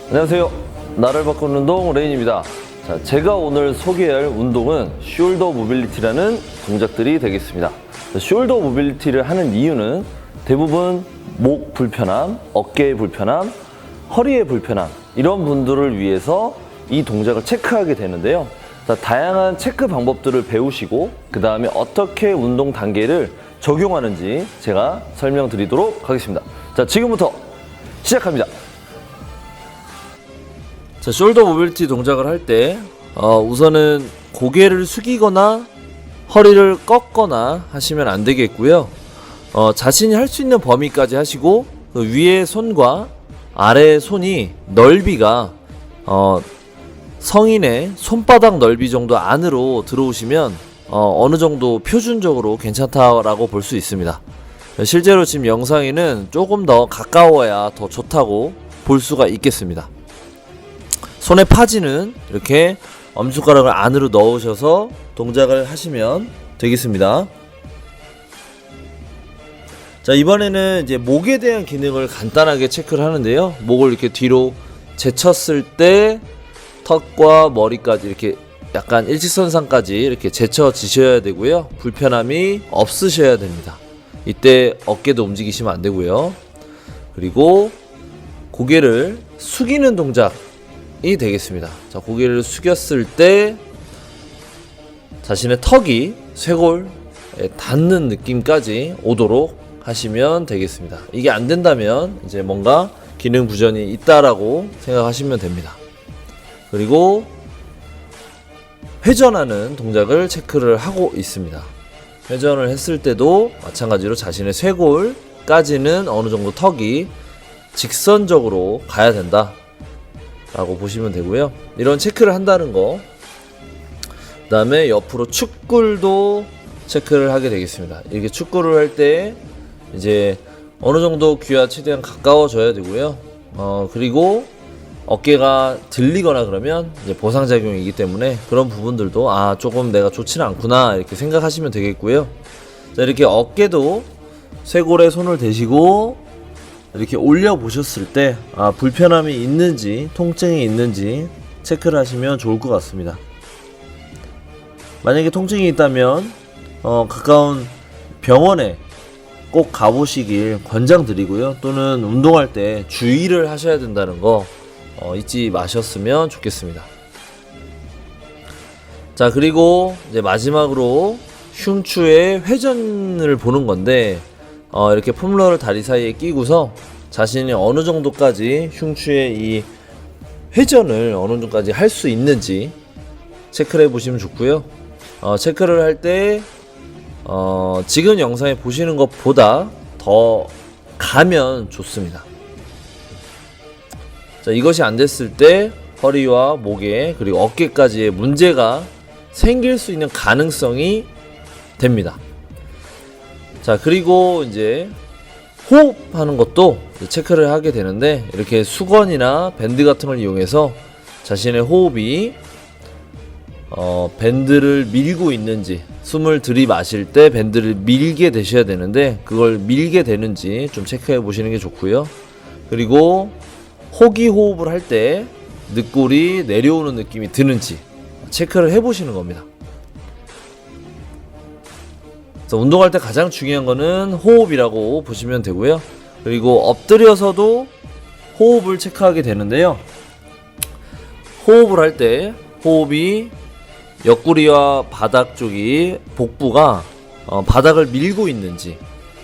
안녕하세요. 나를 바꾸는 운동 레인입니다. 자, 제가 오늘 소개할 운동은 숄더 모빌리티라는 동작들이 되겠습니다. 숄더 모빌리티를 하는 이유는 대부분 목 불편함, 어깨의 불편함, 허리의 불편함 이런 분들을 위해서 이 동작을 체크하게 되는데요. 자, 다양한 체크 방법들을 배우시고 그 다음에 어떻게 운동 단계를 적용하는지 제가 설명드리도록 하겠습니다. 자, 지금부터 시작합니다. 자, 숄더 모빌리티 동작을 할 때 우선은 고개를 숙이거나 허리를 꺾거나 하시면 안 되겠고요. 자신이 할 수 있는 범위까지 하시고 그 위의 손과 아래의 손이 넓이가 성인의 손바닥 넓이 정도 안으로 들어오시면 어느 정도 표준적으로 괜찮다라고 볼 수 있습니다. 실제로 지금 영상에는 조금 더 가까워야 더 좋다고 볼 수가 있겠습니다. 손의 파지는 이렇게 엄지손가락을 안으로 넣으셔서 동작을 하시면 되겠습니다. 자, 이번에는 이제 목에 대한 기능을 간단하게 체크를 하는데요. 목을 이렇게 뒤로 제쳤을 때 턱과 머리까지 이렇게 약간 일직선상까지 이렇게 제쳐지셔야 되고요. 불편함이 없으셔야 됩니다. 이때 어깨도 움직이시면 안 되고요. 그리고 고개를 숙이는 동작이 되겠습니다. 자, 고개를 숙였을 때 자신의 턱이 쇄골에 닿는 느낌까지 오도록 하시면 되겠습니다. 이게 안 된다면 이제 뭔가 기능 부전이 있다라고 생각하시면 됩니다. 그리고 회전하는 동작을 체크를 하고 있습니다. 회전을 했을 때도 마찬가지로 자신의 쇄골까지는 어느 정도 턱이 직선적으로 가야 된다 라고 보시면 되고요. 이런 체크를 한다는 거, 그 다음에 옆으로 축굴도 체크를 하게 되겠습니다. 이렇게 축구를 할 때 이제 어느 정도 귀와 최대한 가까워져야 되고요. 그리고 어깨가 들리거나 그러면 이제 보상작용이기 때문에 그런 부분들도 조금 내가 좋지는 않구나 이렇게 생각하시면 되겠고요. 자, 이렇게 어깨도 쇄골에 손을 대시고 이렇게 올려 보셨을 때 불편함이 있는지 통증이 있는지 체크를 하시면 좋을 것 같습니다. 만약에 통증이 있다면 가까운 병원에 꼭 가보시길 권장드리고요. 또는 운동할 때 주의를 하셔야 된다는 거 잊지 마셨으면 좋겠습니다. 자, 그리고 이제 마지막으로 흉추의 회전을 보는 건데 이렇게 폼롤러를 다리 사이에 끼고서 자신이 어느 정도까지 흉추의 이 회전을 어느 정도까지 할 수 있는지 체크를 해보시면 좋고요. 체크를 할 때 지금 영상에 보시는 것보다 더 가면 좋습니다. 자, 이것이 안 됐을 때 허리와 목에 그리고 어깨까지의 문제가 생길 수 있는 가능성이 됩니다. 자, 그리고 이제 호흡하는 것도 체크를 하게 되는데 이렇게 수건이나 밴드 같은 걸 이용해서 자신의 호흡이 밴드를 밀고 있는지, 숨을 들이마실 때 밴드를 밀게 되셔야 되는데 그걸 밀게 되는지 좀 체크해 보시는 게 좋고요. 그리고 호기 호흡을 할 때 늑골이 내려오는 느낌이 드는지 체크를 해 보시는 겁니다. 그래서 운동할 때 가장 중요한 거는 호흡이라고 보시면 되고요. 그리고 엎드려서도 호흡을 체크하게 되는데요. 호흡을 할 때 호흡이 옆구리와 바닥 쪽이 복부가 바닥을 밀고 있는지,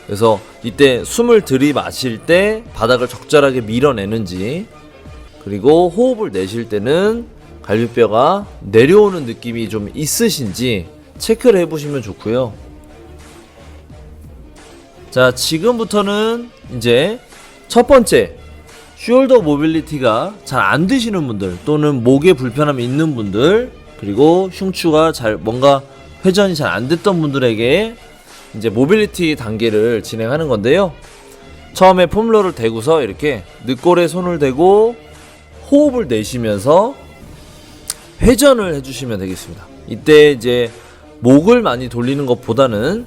그래서 이때 숨을 들이마실 때 바닥을 적절하게 밀어내는지, 그리고 호흡을 내쉴 때는 갈비뼈가 내려오는 느낌이 좀 있으신지 체크를 해보시면 좋고요. 자, 지금부터는 이제 첫 번째 숄더 모빌리티가 잘 안 되시는 분들 또는 목에 불편함이 있는 분들, 그리고 흉추가 뭔가 회전이 잘 안 됐던 분들에게 이제 모빌리티 단계를 진행하는 건데요. 처음에 폼롤러를 대고서 이렇게 늑골에 손을 대고 호흡을 내쉬면서 회전을 해주시면 되겠습니다. 이때 이제 목을 많이 돌리는 것보다는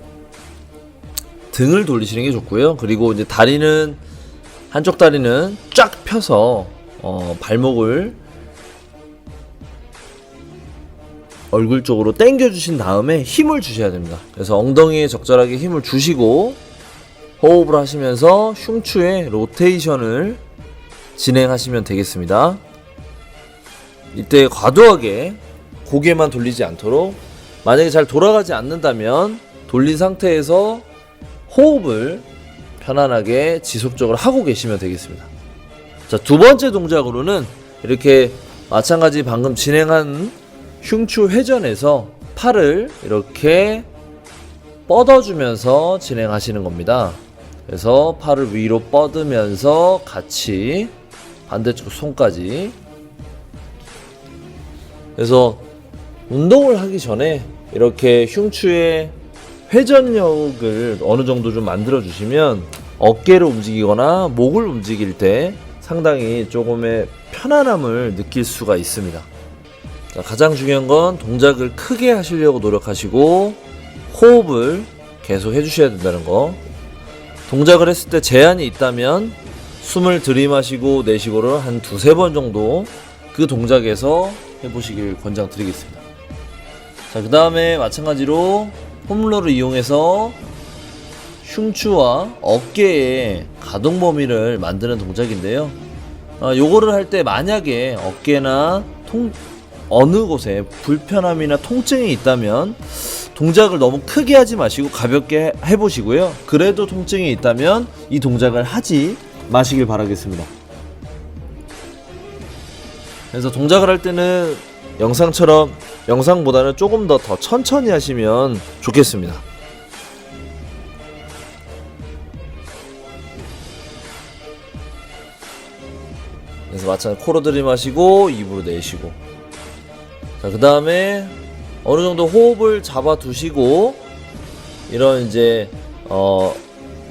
등을 돌리시는 게 좋고요. 그리고 이제 다리는 한쪽 다리는 쫙 펴서 발목을 얼굴 쪽으로 당겨 주신 다음에 힘을 주셔야 됩니다. 그래서 엉덩이에 적절하게 힘을 주시고 호흡을 하시면서 흉추의 로테이션을 진행하시면 되겠습니다. 이때 과도하게 고개만 돌리지 않도록, 만약에 잘 돌아가지 않는다면 돌린 상태에서 호흡을 편안하게 지속적으로 하고 계시면 되겠습니다. 자, 두 번째 동작으로는 이렇게 마찬가지 방금 진행한 흉추 회전에서 팔을 이렇게 뻗어주면서 진행하시는 겁니다. 그래서 팔을 위로 뻗으면서 같이 반대쪽 손까지. 그래서 운동을 하기 전에 이렇게 흉추의 회전력을 어느 정도 좀 만들어 주시면 어깨를 움직이거나 목을 움직일 때 상당히 조금의 편안함을 느낄 수가 있습니다. 자, 가장 중요한 건 동작을 크게 하시려고 노력하시고 호흡을 계속 해주셔야 된다는 거. 동작을 했을 때 제한이 있다면 숨을 들이마시고 내쉬고를 한 두세 번 정도 그 동작에서 해보시길 권장드리겠습니다. 자, 그 다음에 마찬가지로 폼롤러를 이용해서 흉추와 어깨의 가동 범위를 만드는 동작인데요. 요거를 할 때 만약에 어깨나 어느 곳에 불편함이나 통증이 있다면 동작을 너무 크게 하지 마시고 가볍게 해보시고요. 그래도 통증이 있다면 이 동작을 하지 마시길 바라겠습니다. 그래서 동작을 할 때는 영상보다는 조금 더 천천히 하시면 좋겠습니다. 그래서 마찬가지로 코로 들이마시고 입으로 내쉬고. 자, 그 다음에 어느 정도 호흡을 잡아 두시고 이런 이제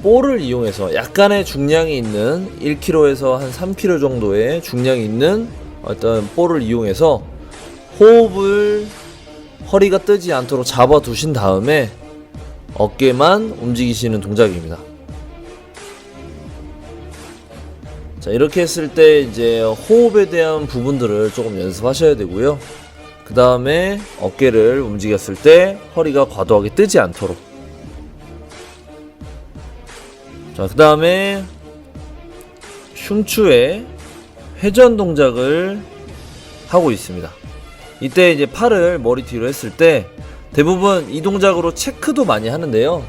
볼을 이용해서 약간의 중량이 있는 1kg에서 한 3kg 정도의 중량이 있는 어떤 볼을 이용해서 호흡을 허리가 뜨지 않도록 잡아 두신 다음에 어깨만 움직이시는 동작입니다. 자, 이렇게 했을 때 이제 호흡에 대한 부분들을 조금 연습하셔야 되고요. 그 다음에 어깨를 움직였을 때 허리가 과도하게 뜨지 않도록. 자, 그 다음에 흉추의 회전 동작을 하고 있습니다. 이때 이제 팔을 머리 뒤로 했을 때 대부분 이 동작으로 체크도 많이 하는데요.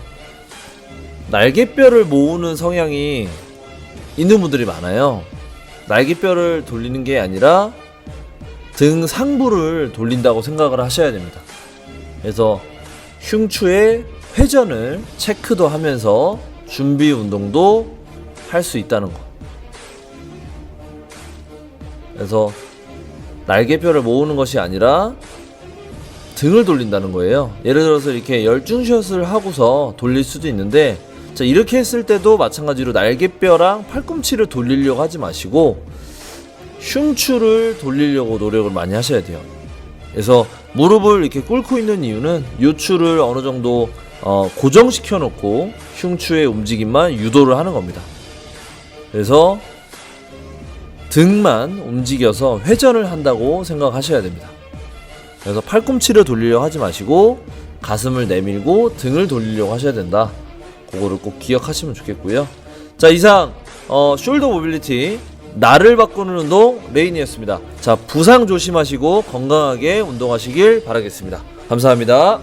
날개뼈를 모으는 성향이 있는 분들이 많아요. 날개뼈를 돌리는 게 아니라 등 상부를 돌린다고 생각을 하셔야 됩니다. 그래서 흉추의 회전을 체크도 하면서 준비 운동도 할 수 있다는 거. 그래서 날개뼈를 모으는 것이 아니라 등을 돌린다는 거예요. 예를 들어서 이렇게 열중샷을 하고서 돌릴 수도 있는데, 자, 이렇게 했을 때도 마찬가지로 날개뼈랑 팔꿈치를 돌리려고 하지 마시고 흉추를 돌리려고 노력을 많이 하셔야 돼요. 그래서 무릎을 이렇게 꿇고 있는 이유는 요추를 어느 정도 고정시켜 놓고 흉추의 움직임만 유도를 하는 겁니다. 그래서 등만 움직여서 회전을 한다고 생각하셔야 됩니다. 그래서 팔꿈치를 돌리려고 하지 마시고 가슴을 내밀고 등을 돌리려고 하셔야 된다. 그거를 꼭 기억하시면 좋겠고요. 자, 이상 숄더 모빌리티 나를 바꾸는 운동 레인이었습니다. 자, 부상 조심하시고 건강하게 운동하시길 바라겠습니다. 감사합니다.